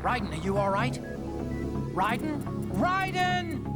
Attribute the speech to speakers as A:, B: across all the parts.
A: Raiden, are you all right? Raiden? Raiden!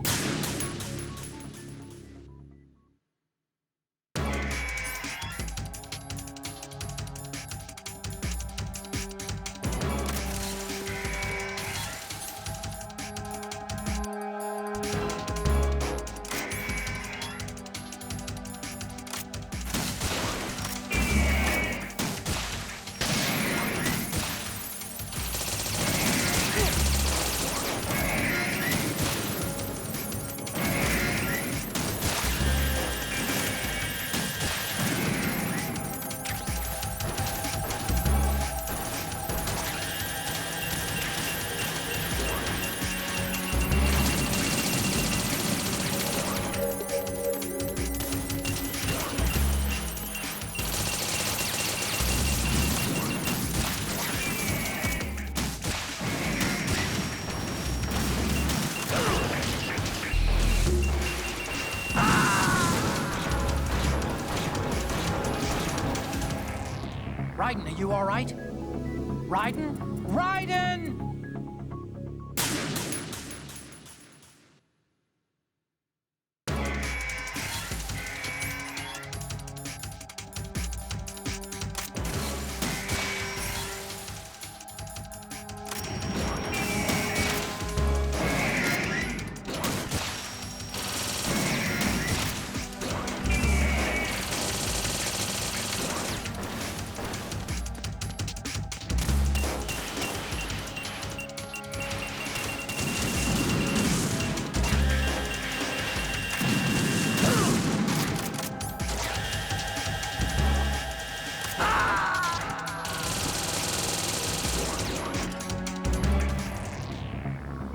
A: Raiden, are you all right? Raiden? Raiden!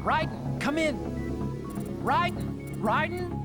A: Raiden, come in! Raiden! Raiden?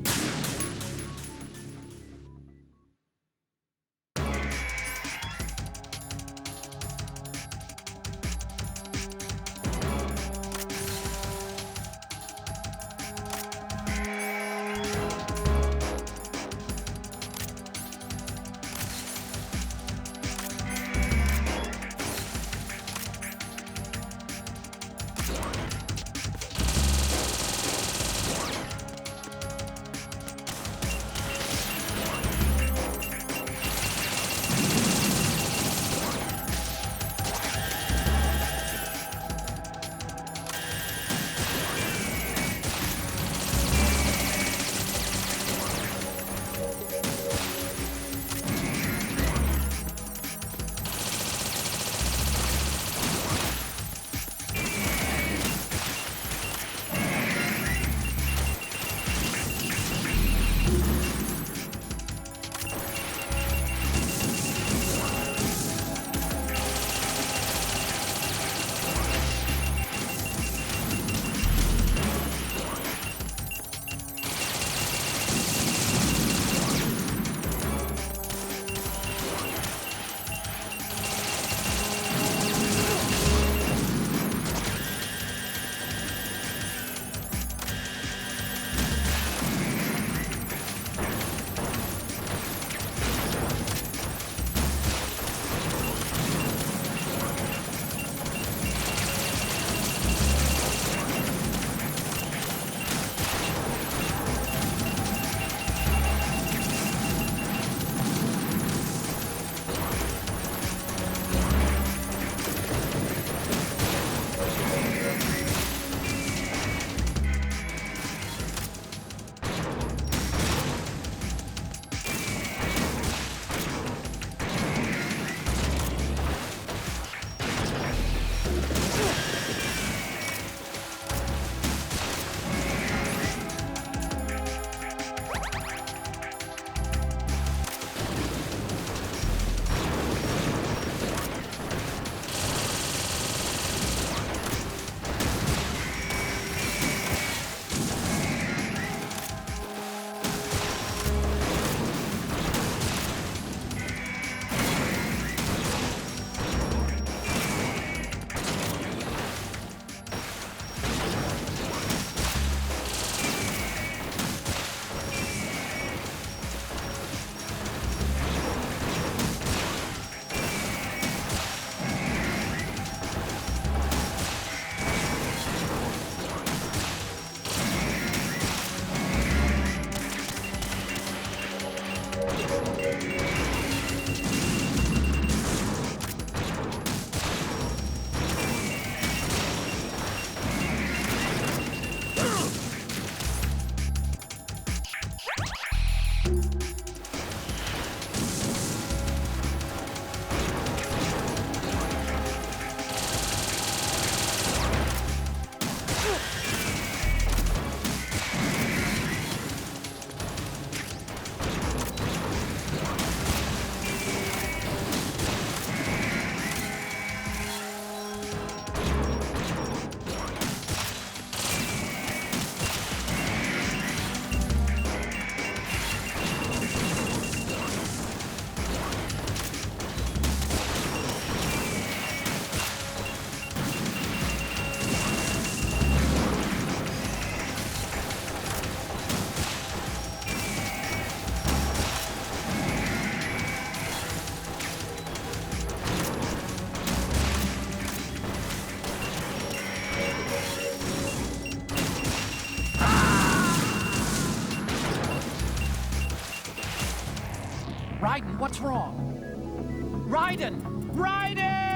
A: What's wrong? Raiden! Raiden!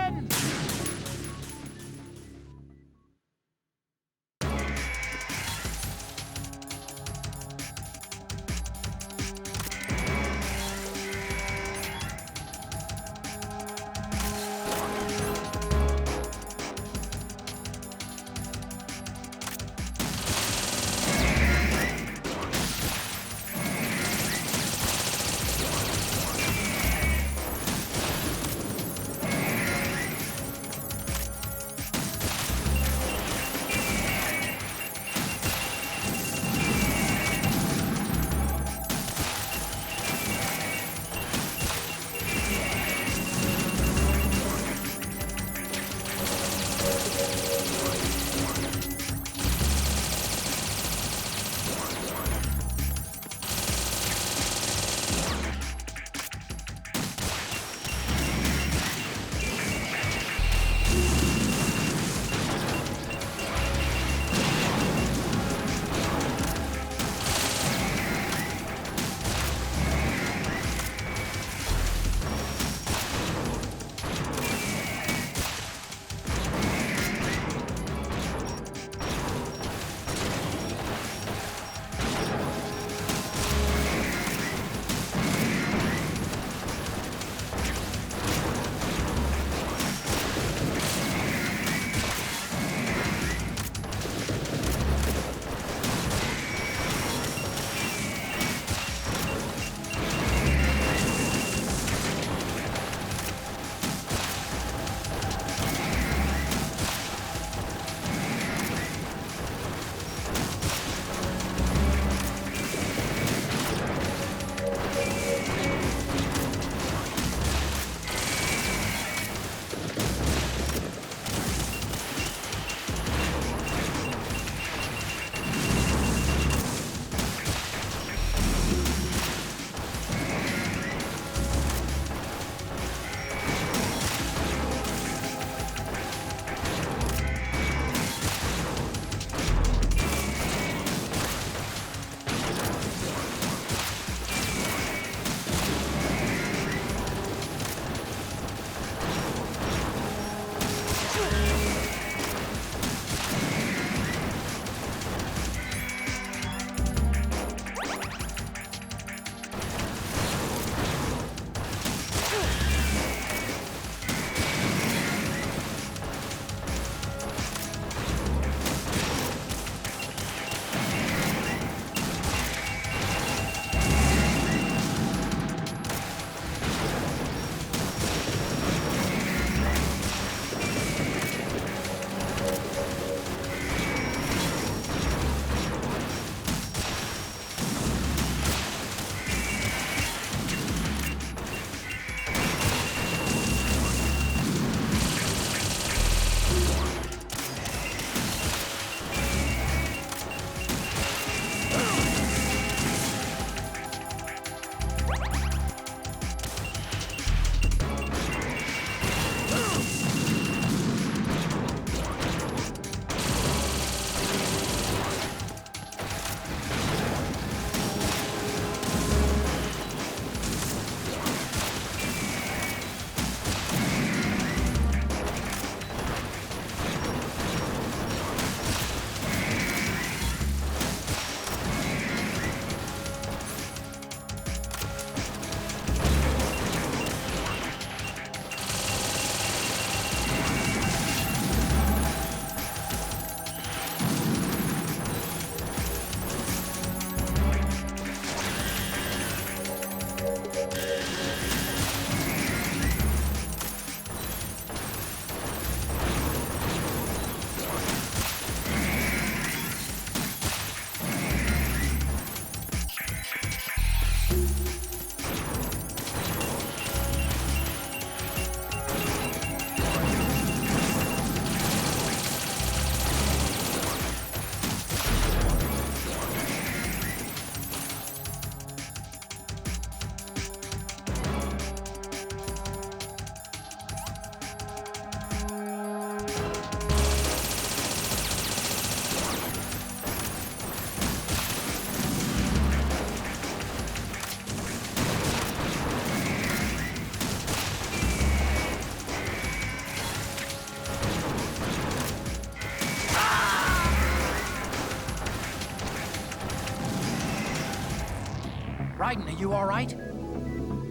A: You all right?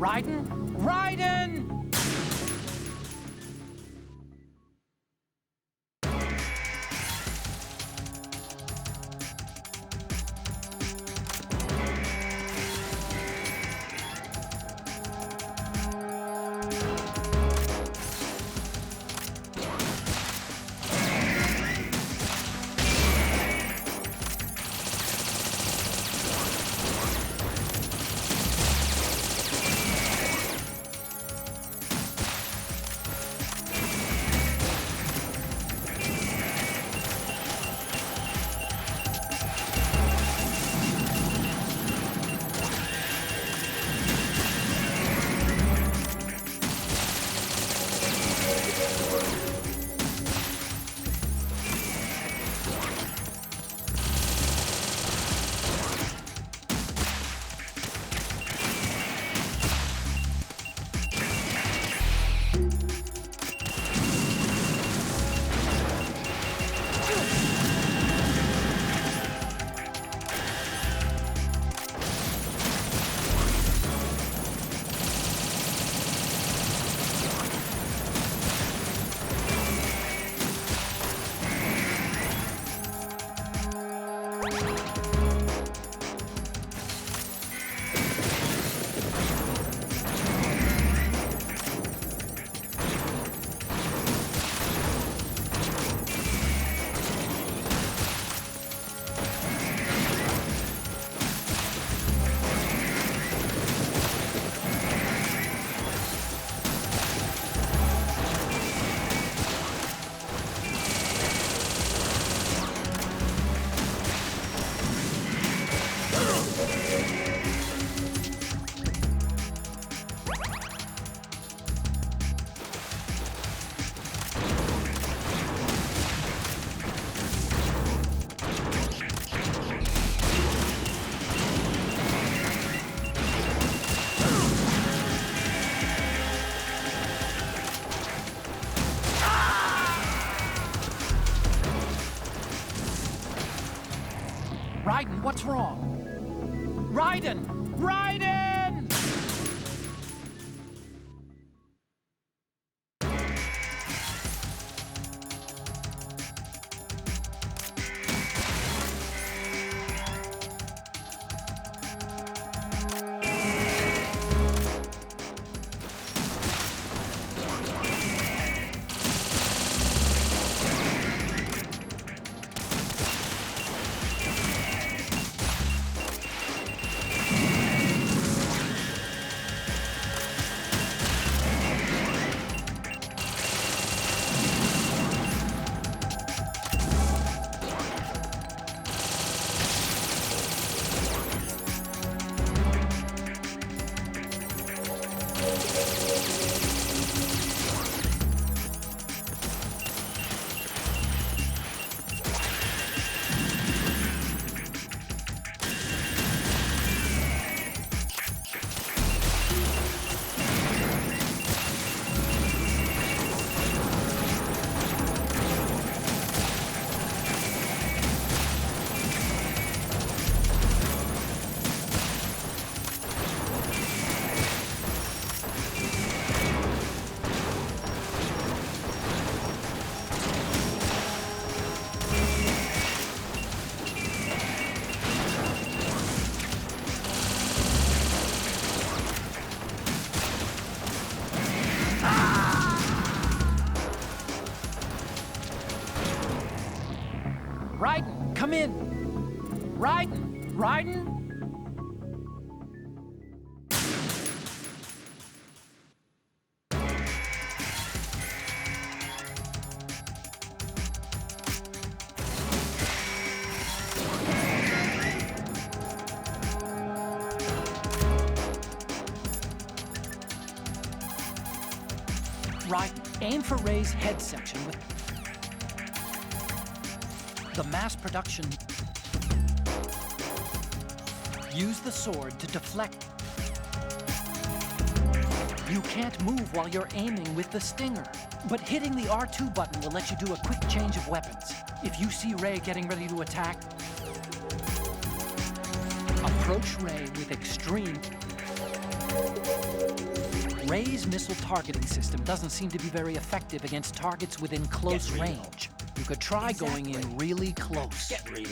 A: Raiden? Raiden! Raiden, what's wrong? Raiden! Raiden! Raiden, come in! Raiden! Raiden? Raiden, aim for Ray's head section with the mass production. Use the sword to deflect. You can't move while you're aiming with the stinger, but hitting the R2 button will let you do a quick change of weapons. If you see Ray getting ready to attack, approach Ray with extreme Ray's missile targeting system doesn't seem to be very effective against targets within close range. You could try going in really close.
B: Get real.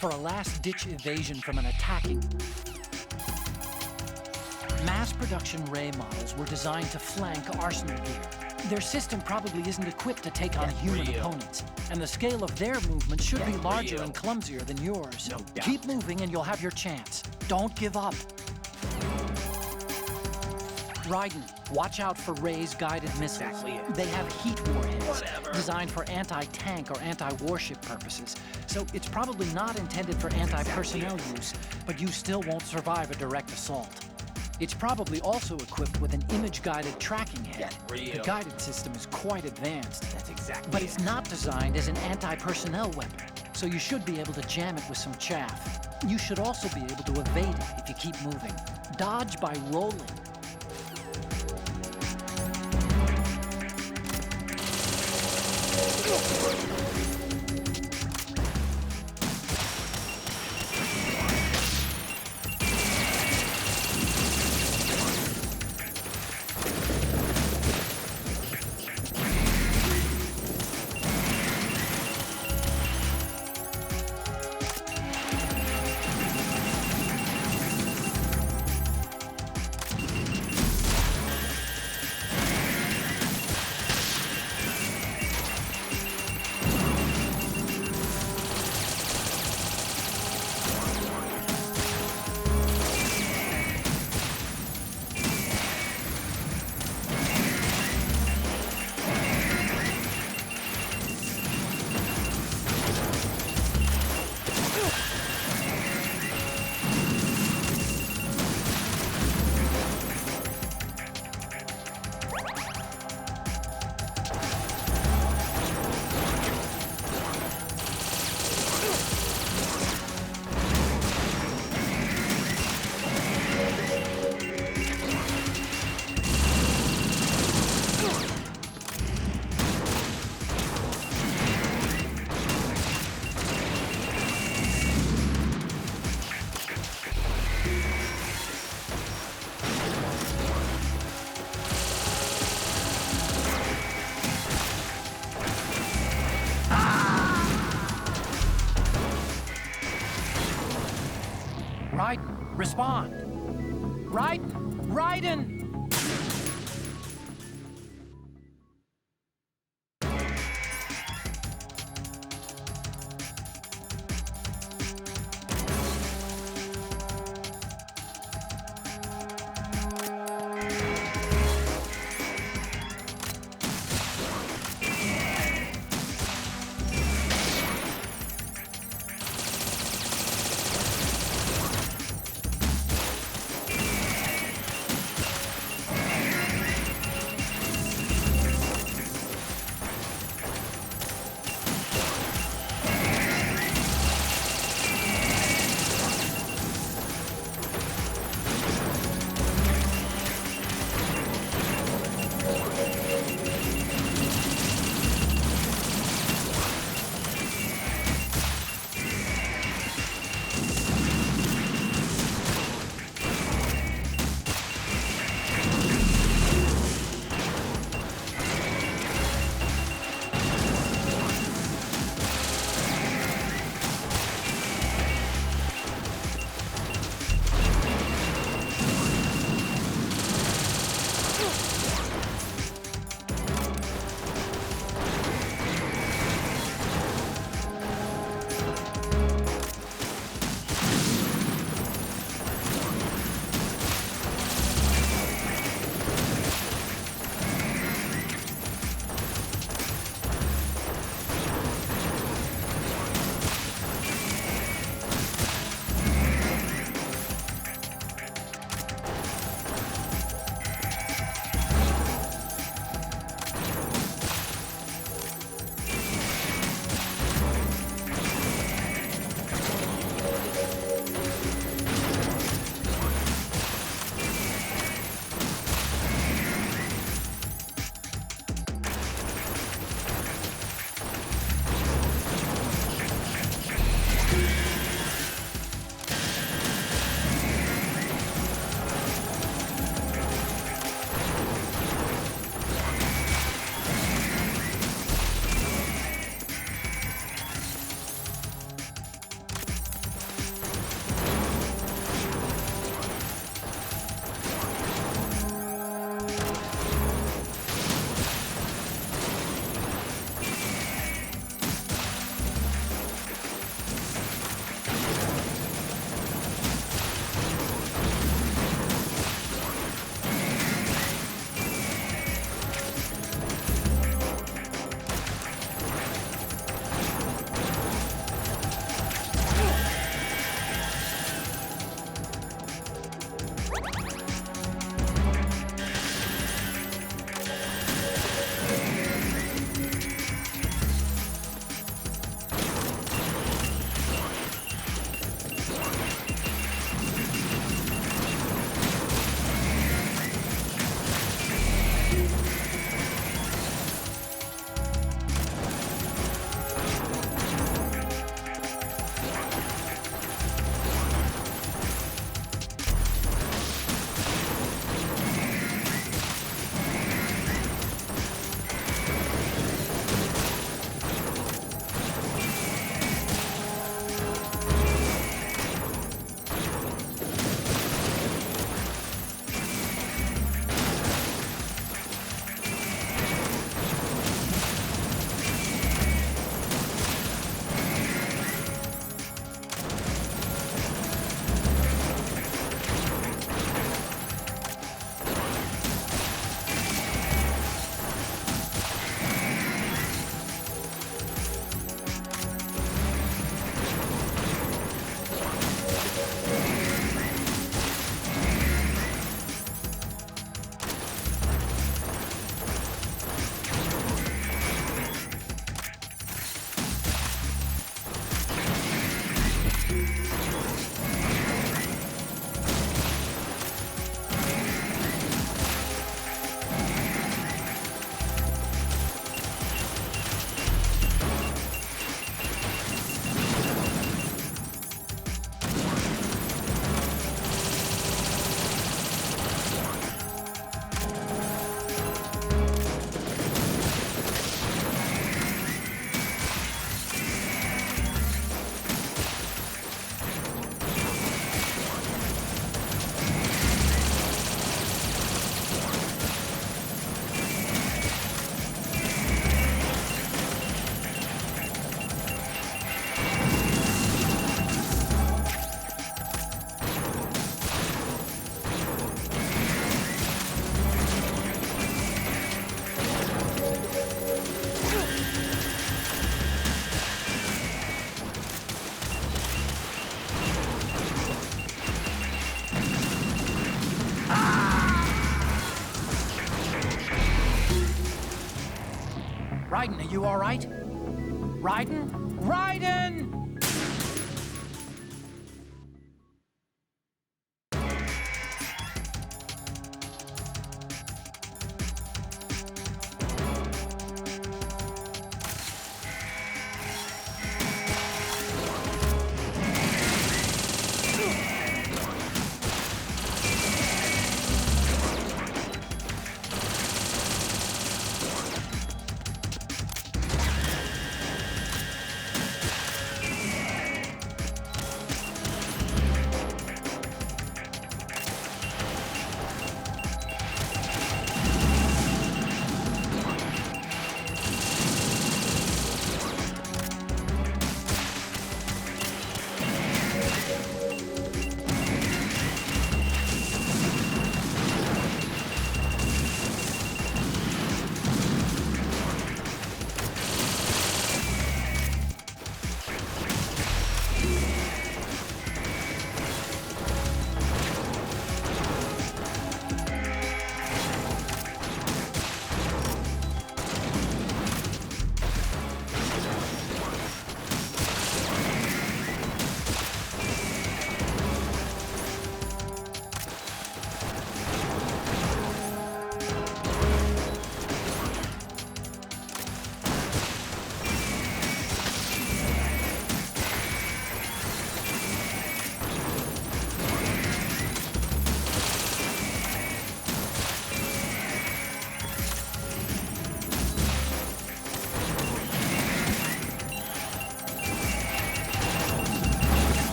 A: For a last-ditch evasion from an attacking. Mass production Ray models were designed to flank arsenal gear. Their system probably isn't equipped to take on human opponents, and the scale of their movement should be larger and clumsier than yours.
B: No doubt.
A: Keep moving and you'll have your chance. Don't give up. Raiden, watch out for Ray's guided missiles.
B: Exactly it.
A: They have heat warheads,
B: Whatever.
A: designed for anti-tank or anti-warship purposes. So it's probably not intended for anti-personnel use, but you still won't survive a direct assault. It's probably also equipped with an image-guided tracking head.
B: Get real.
A: The guided system is quite advanced,
B: That's exactly
A: but
B: it.
A: it's not designed as an anti-personnel weapon, so you should be able to jam it with some chaff. You should also be able to evade it if you keep moving. Dodge by rolling. Raiden, respond! Raiden! Raiden, are you all right? Raiden? Raiden!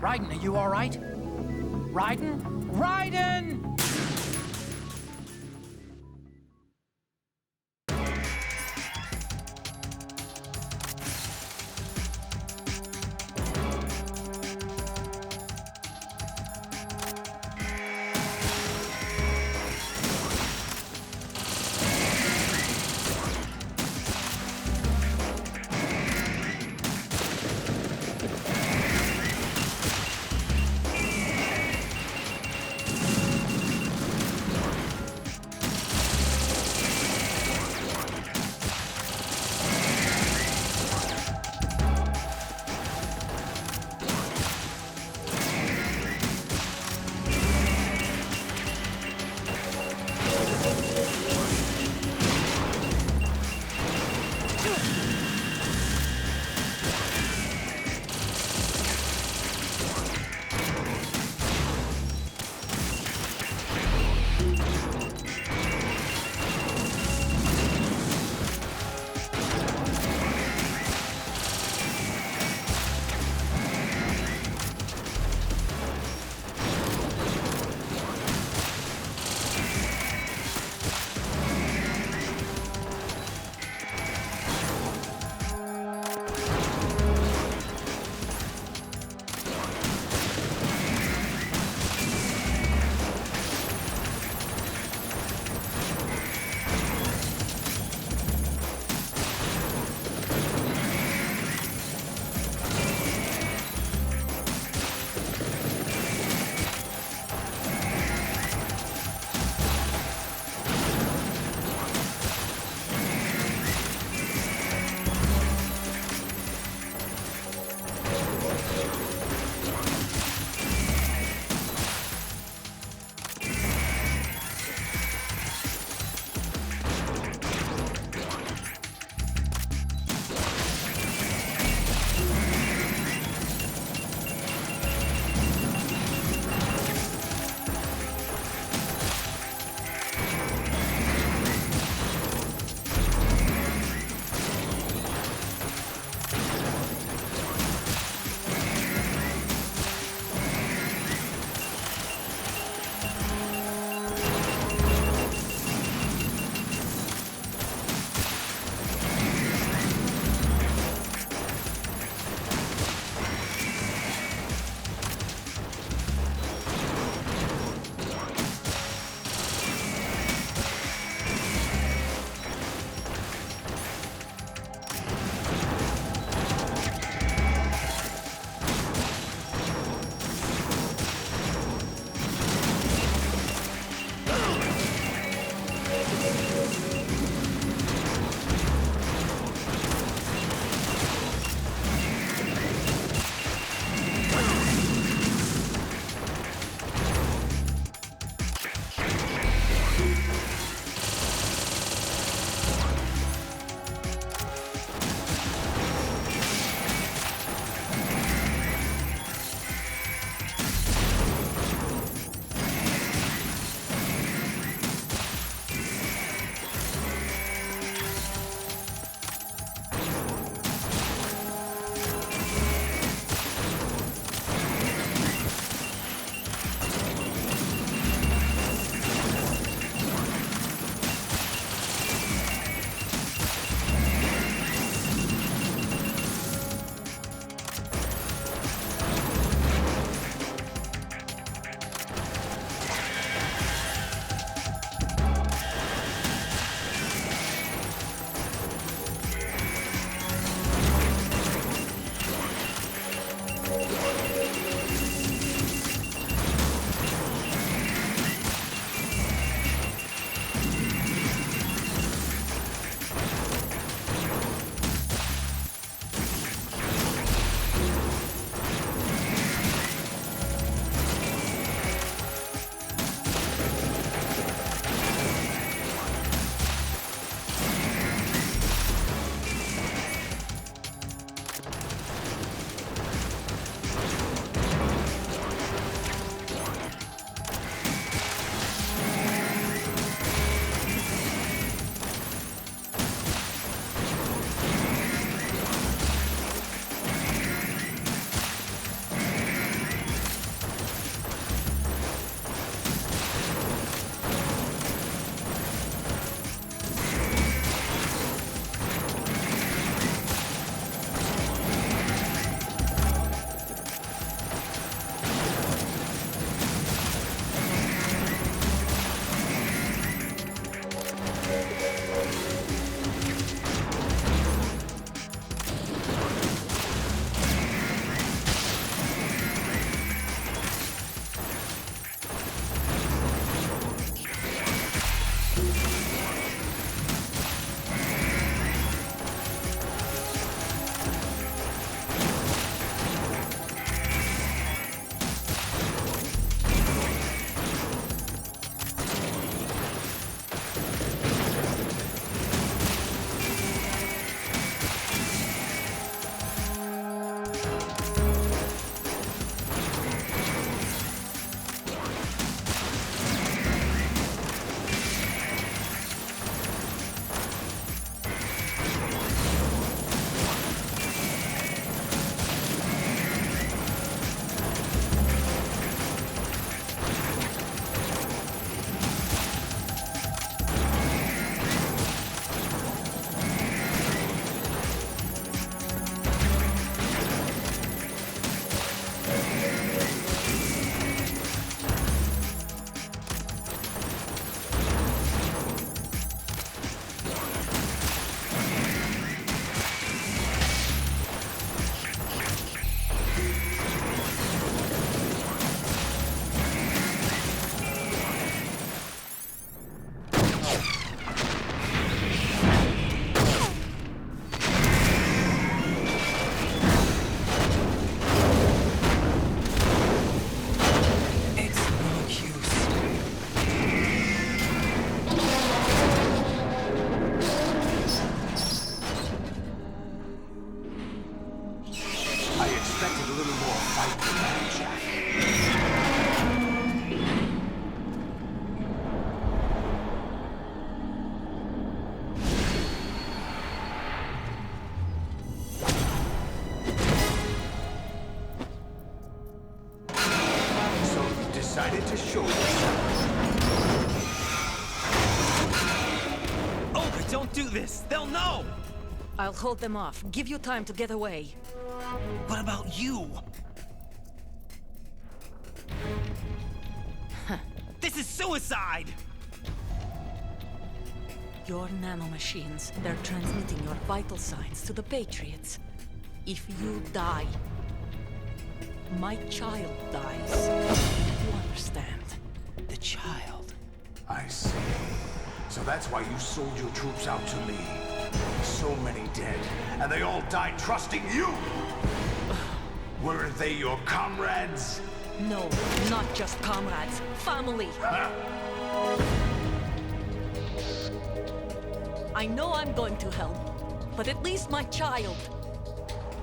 A: Raiden, are you all right? Raiden? Raiden!
B: fight the man, Jack. So you decided to show yourself.
C: Olga, don't do this! They'll know!
D: I'll hold them off. Give you time to get away.
C: What about you? This is suicide!
D: Your nanomachines, they're transmitting your vital signs to the Patriots. If you die, my child dies. You understand?
C: The child.
B: I see. So that's why you sold your troops out to me. So many dead, and they all died trusting you! Weren't they your comrades?
D: No, not just comrades. Family.
B: Huh?
D: I know I'm going to help, but at least my child.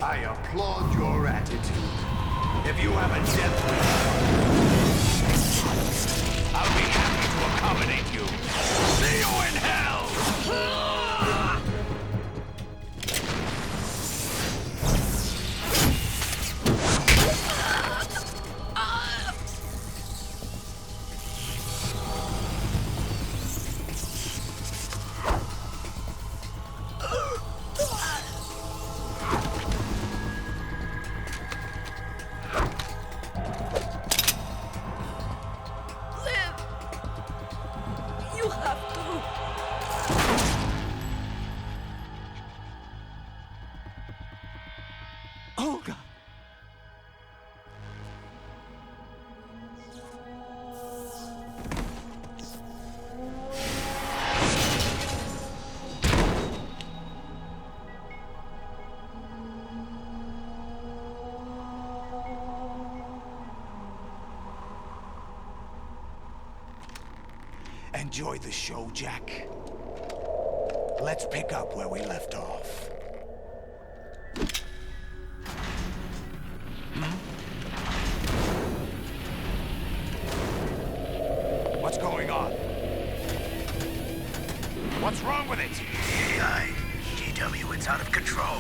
B: I applaud your attitude. If you have a death wish, I'll be happy to accommodate you. See you in hell!
D: You have to.
C: Olga!
B: Enjoy the show, Jack. Let's pick up where we left off. What's going on? What's wrong with it?
E: AI, GW, it's out of control.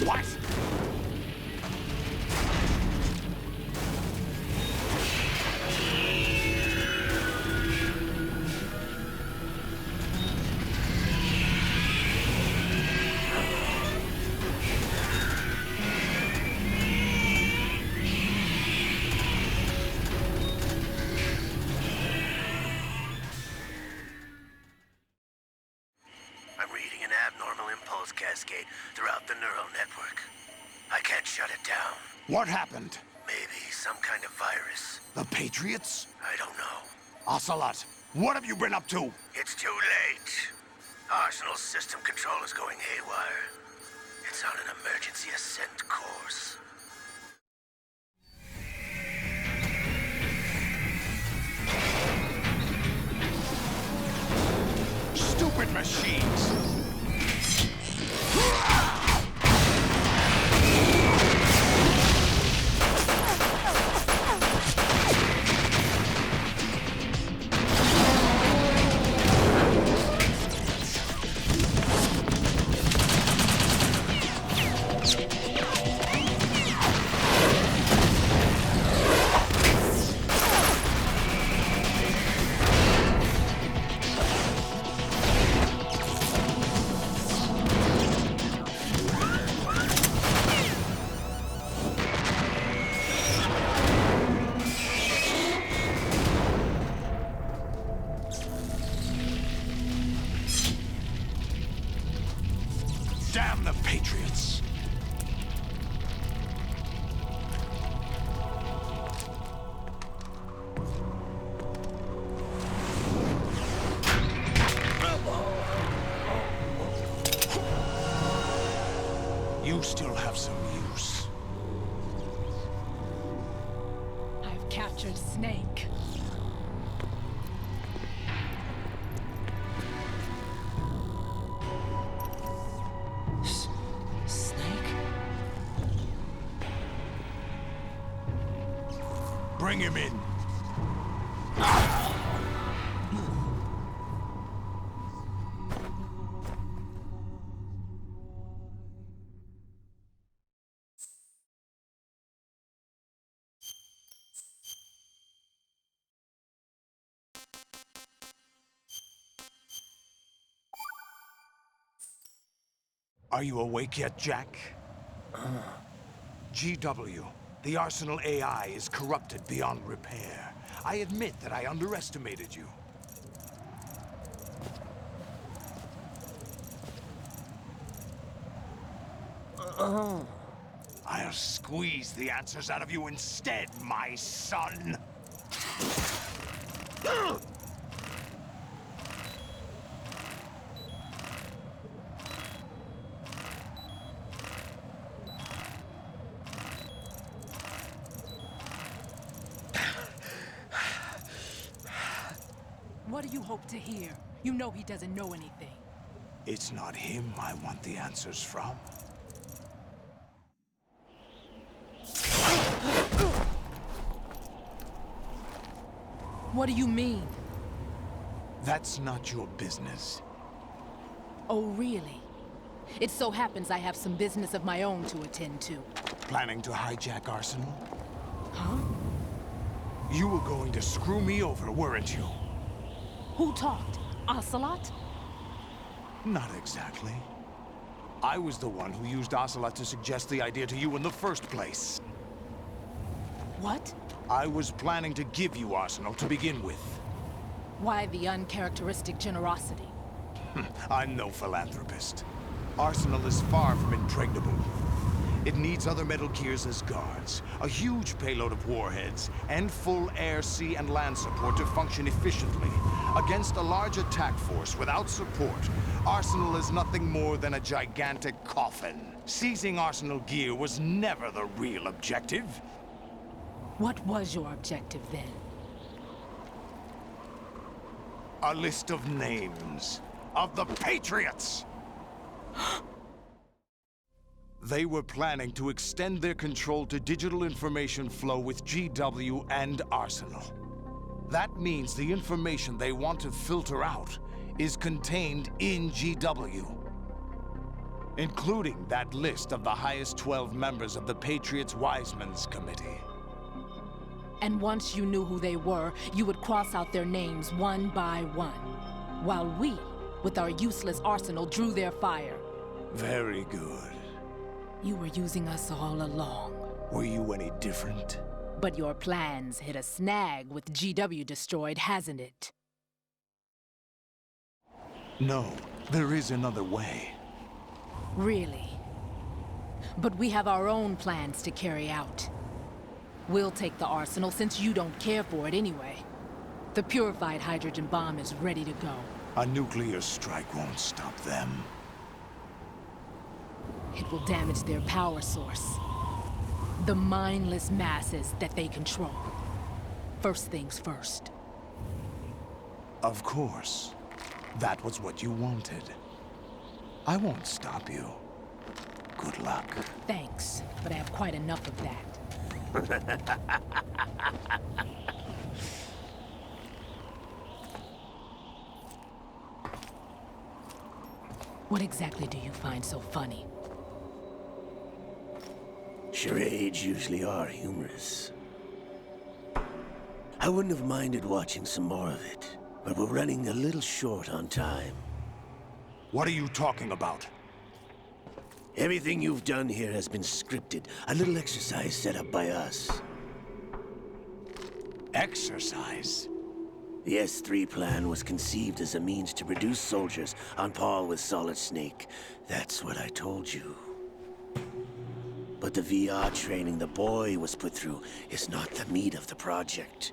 B: What?
E: I'm reading an abnormal impulse cascade throughout the neural network. I can't shut it down.
B: What happened?
E: Maybe some kind of virus.
B: The Patriots?
E: I don't know.
B: Ocelot, what have you been up to?
E: It's too late. Arsenal's system control is going haywire. It's on an emergency ascent course.
B: Stupid machines! Damn the Patriots! You still have some use.
D: I've captured Snake.
A: Snake?
B: Bring him in. Are you awake yet, Jack? GW, the Arsenal AI is corrupted beyond repair. I admit that I underestimated you. I'll squeeze the answers out of you instead, my son.
F: What do you hope to hear? You know he doesn't know anything.
B: It's not him I want the answers from.
F: What do you mean?
B: That's not your business.
F: Oh, really? It so happens I have some business of my own to attend to.
B: Planning to hijack Arsenal?
F: Huh?
B: You were going to screw me over, weren't you?
F: Who talked? Ocelot?
B: Not exactly. I was the one who used Ocelot to suggest the idea to you in the first place.
F: What?
B: I was planning to give you Arsenal to begin with.
F: Why the uncharacteristic generosity?
B: I'm no philanthropist. Arsenal is far from impregnable. It needs other Metal Gears as guards, a huge payload of warheads, and full air, sea, and land support to function efficiently. Against a large attack force without support, Arsenal is nothing more than a gigantic coffin. Seizing Arsenal gear was never the real objective.
F: What was your objective then?
B: A list of names of the Patriots! They were planning to extend their control to digital information flow with GW and Arsenal. That means the information they want to filter out is contained in GW, including that list of the highest 12 members of the Patriots Wiseman's Committee.
F: And once you knew who they were, you would cross out their names one by one, while we, with our useless arsenal, drew their fire.
B: Very good.
F: You were using us all along.
B: Were you any different?
F: But your plans hit a snag with GW destroyed, hasn't it?
B: No, there is another way.
F: Really? But we have our own plans to carry out. We'll take the arsenal since you don't care for it anyway. The purified hydrogen bomb is ready to go.
B: A nuclear strike won't stop them.
F: It will damage their power source. The mindless masses that they control. First things first.
B: Of course. That was what you wanted. I won't stop you. Good luck.
F: Thanks, but I have quite enough of that. What exactly do you find so funny?
E: Charades usually are humorous. I wouldn't have minded watching some more of it, but we're running a little short on time.
B: What are you talking about?
E: Everything you've done here has been scripted. A little exercise set up by us.
B: Exercise?
E: The S3 plan was conceived as a means to reduce soldiers on par with Solid Snake. That's what I told you. But the VR training the boy was put through is not the meat of the project.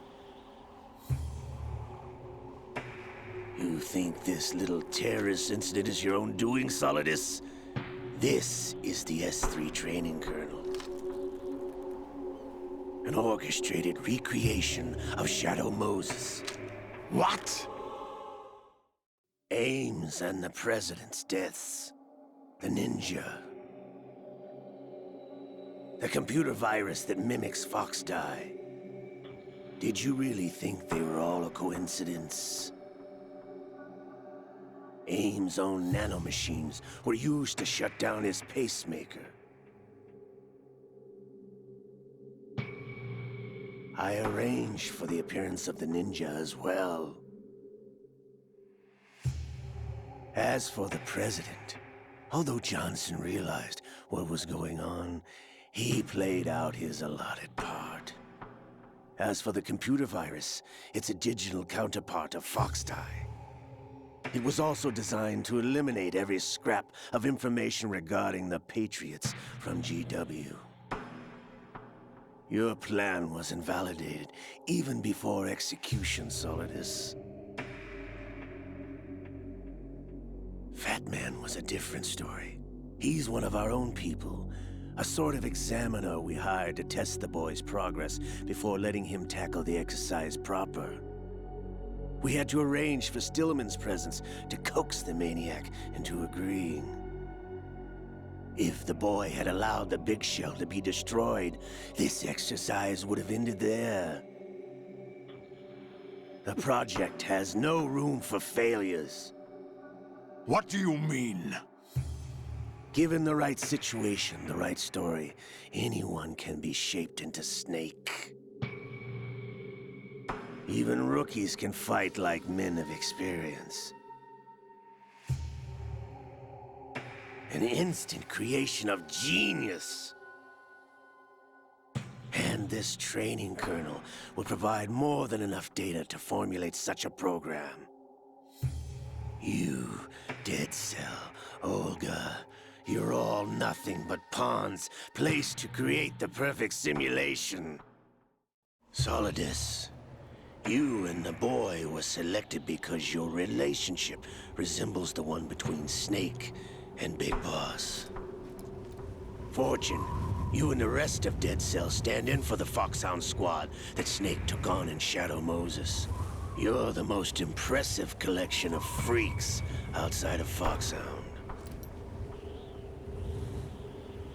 E: You think this little terrorist incident is your own doing, Solidus? This is the S3 training kernel. An orchestrated recreation of Shadow Moses.
B: What?
E: Ames and the President's deaths. The ninja. The computer virus that mimics Fox Die. Did you really think they were all a coincidence? AIM's own nanomachines were used to shut down his pacemaker. I arranged for the appearance of the ninja as well. As for the president, although Johnson realized what was going on, he played out his allotted part. As for the computer virus, it's a digital counterpart of Foxdie. It was also designed to eliminate every scrap of information regarding the Patriots from GW. Your plan was invalidated even before execution, Solidus. Fat Man was a different story. He's one of our own people, a sort of examiner we hired to test the boy's progress before letting him tackle the exercise proper. We had to arrange for Stillman's presence to coax the maniac into agreeing. If the boy had allowed the big shell to be destroyed, this exercise would have ended there. The project has no room for failures.
B: What do you mean?
E: Given the right situation, the right story, anyone can be shaped into Snake. Even rookies can fight like men of experience. An instant creation of genius. And this training kernel would provide more than enough data to formulate such a program. You, Dead Cell, Olga, you're all nothing but pawns placed to create the perfect simulation. Solidus, you and the boy were selected because your relationship resembles the one between Snake and Big Boss. Fortune, you and the rest of Dead Cell stand in for the Foxhound squad that Snake took on in Shadow Moses. You're the most impressive collection of freaks outside of Foxhound.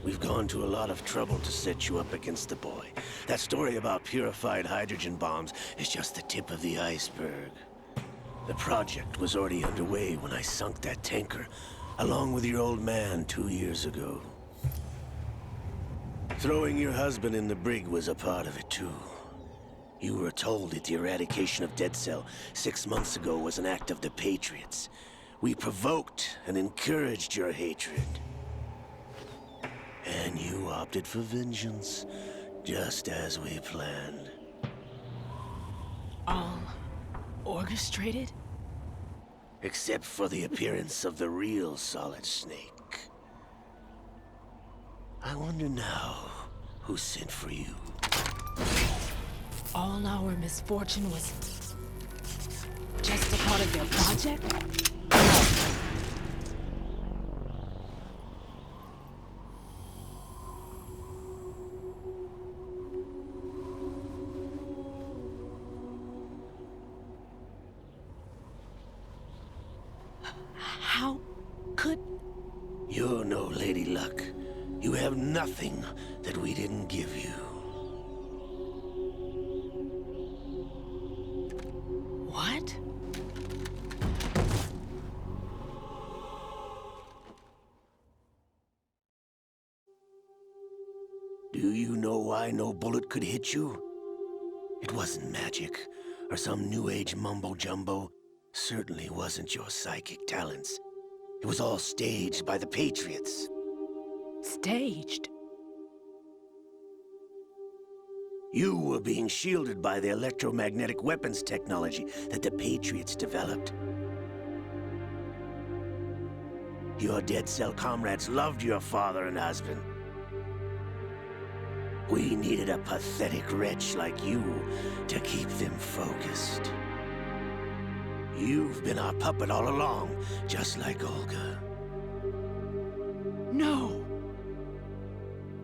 E: We've gone to a lot of trouble to set you up against the boy. That story about purified hydrogen bombs is just the tip of the iceberg. The project was already underway when I sunk that tanker, along with your old man 2 years ago. Throwing your husband in the brig was a part of it too. You were told that the eradication of Dead Cell 6 months ago was an act of the Patriots. We provoked and encouraged your hatred. And you opted for vengeance, just as we planned.
F: All orchestrated?
E: Except for the appearance of the real Solid Snake. I wonder now who sent for you.
F: All our misfortune was just a part of their project? How could...
E: You're no Lady Luck. You have nothing that we didn't give you.
F: What?
E: Do you know why no bullet could hit you? It wasn't magic, or some new age mumbo-jumbo. Certainly wasn't your psychic talents. It was all staged by the Patriots.
F: Staged?
E: You were being shielded by the electromagnetic weapons technology that the Patriots developed. Your Dead Cell comrades loved your father and husband. We needed a pathetic wretch like you to keep them focused. You've been our puppet all along, just like Olga.
F: No!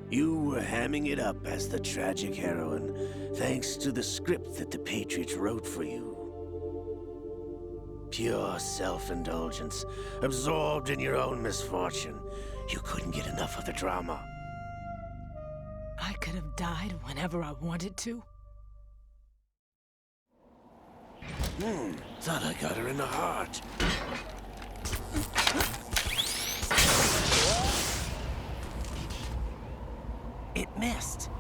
E: You were hamming it up as the tragic heroine, thanks to the script that the Patriots wrote for you. Pure self-indulgence, absorbed in your own misfortune. You couldn't get enough of the drama.
F: I could have died whenever I wanted to.
E: Thought I got her in the heart.
C: It missed.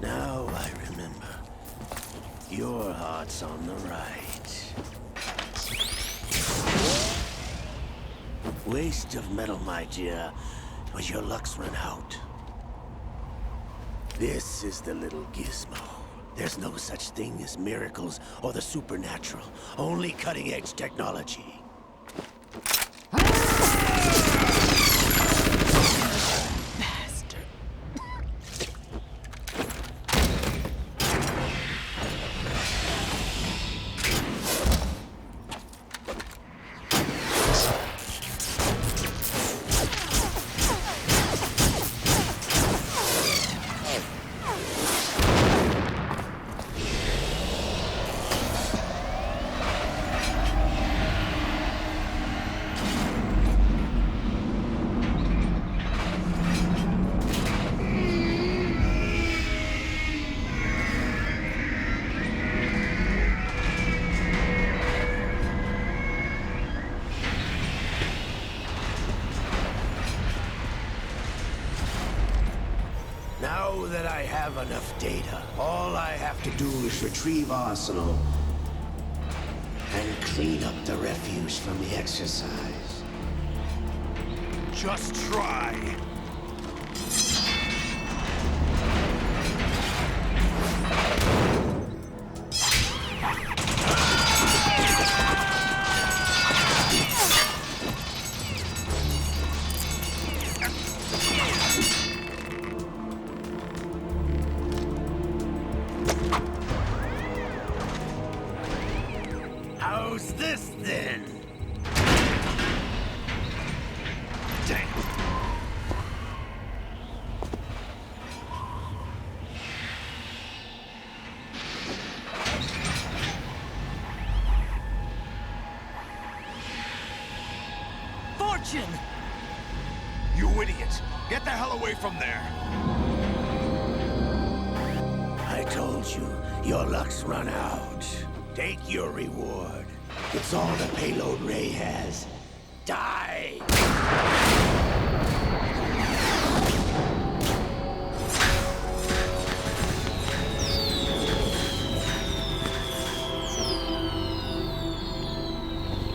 E: Now I remember. Your heart's on the right. Waste of metal, my dear, but your luck's run out. This is the little gizmo. There's no such thing as miracles or the supernatural. Only cutting-edge technology.
F: Bastard.
E: Now that I have enough data, all I have to do is retrieve Arsenal and clean up the refuse from the exercise.
B: Just try.
E: How's this then?
B: Damn.
C: Fortune!
B: You idiot! Get the hell away from there!
E: I told you, your luck's run out. Take your reward. It's all the payload Ray has. Die!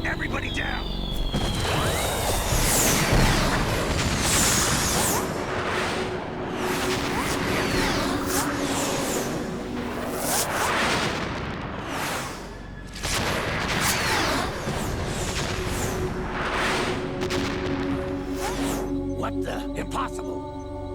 B: Everybody down!
E: What the? Impossible!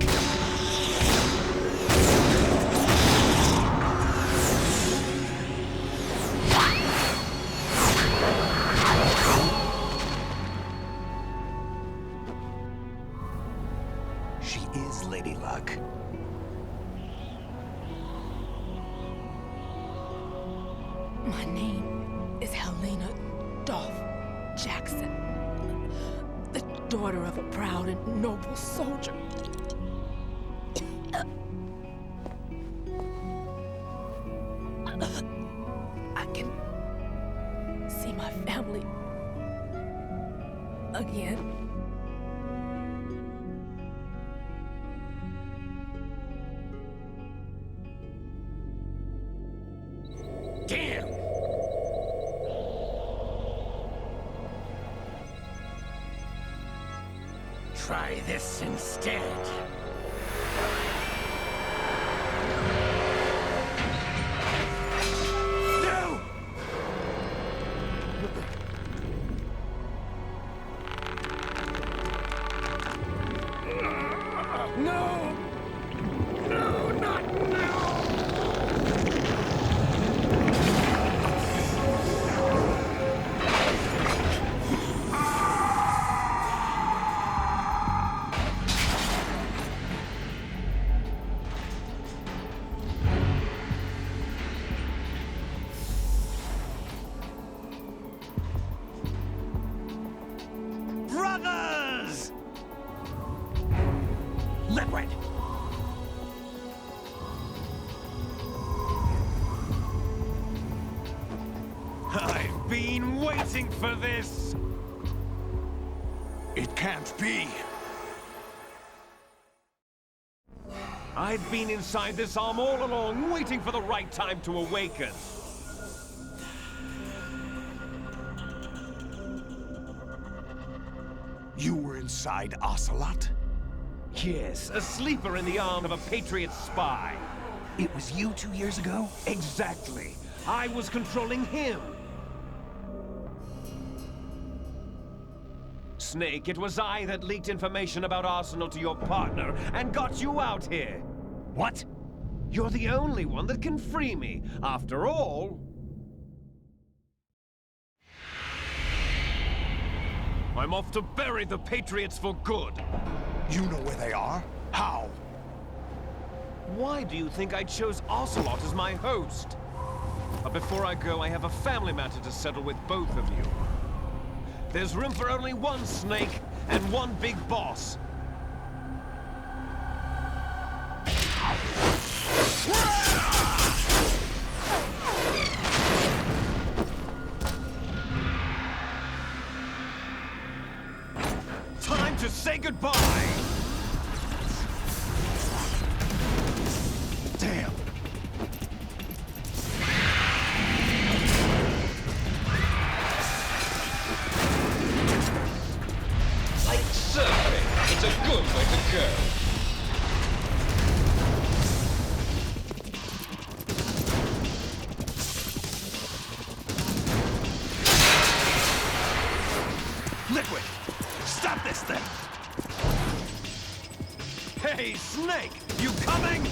B: She is Lady Luck.
F: My name is Helena Dolph Jackson, the daughter of a proud and noble soldier. I can see my family again.
E: Damn! Try this instead. No! No! No, not now!
C: Brothers! Leopard!
G: for this?
B: It can't be.
G: I've been inside this arm all along, waiting for the right time to awaken.
B: You were inside Ocelot?
G: Yes, a sleeper in the arm of a Patriot spy.
B: It was you 2 years ago?
G: Exactly. I was controlling him. Snake, it was I that leaked information about Arsenal to your partner and got you out here.
B: What?
G: You're the only one that can free me. After all... I'm off to bury the Patriots for good.
B: You know where they are? How?
G: Why do you think I chose Ocelot as my host? But before I go, I have a family matter to settle with both of you. There's room for only one Snake and one big boss. Time to say goodbye!
B: Damn.
H: Like surfing, it's a good way to go.
B: Liquid! Stop this thing!
G: Hey, Snake! You coming?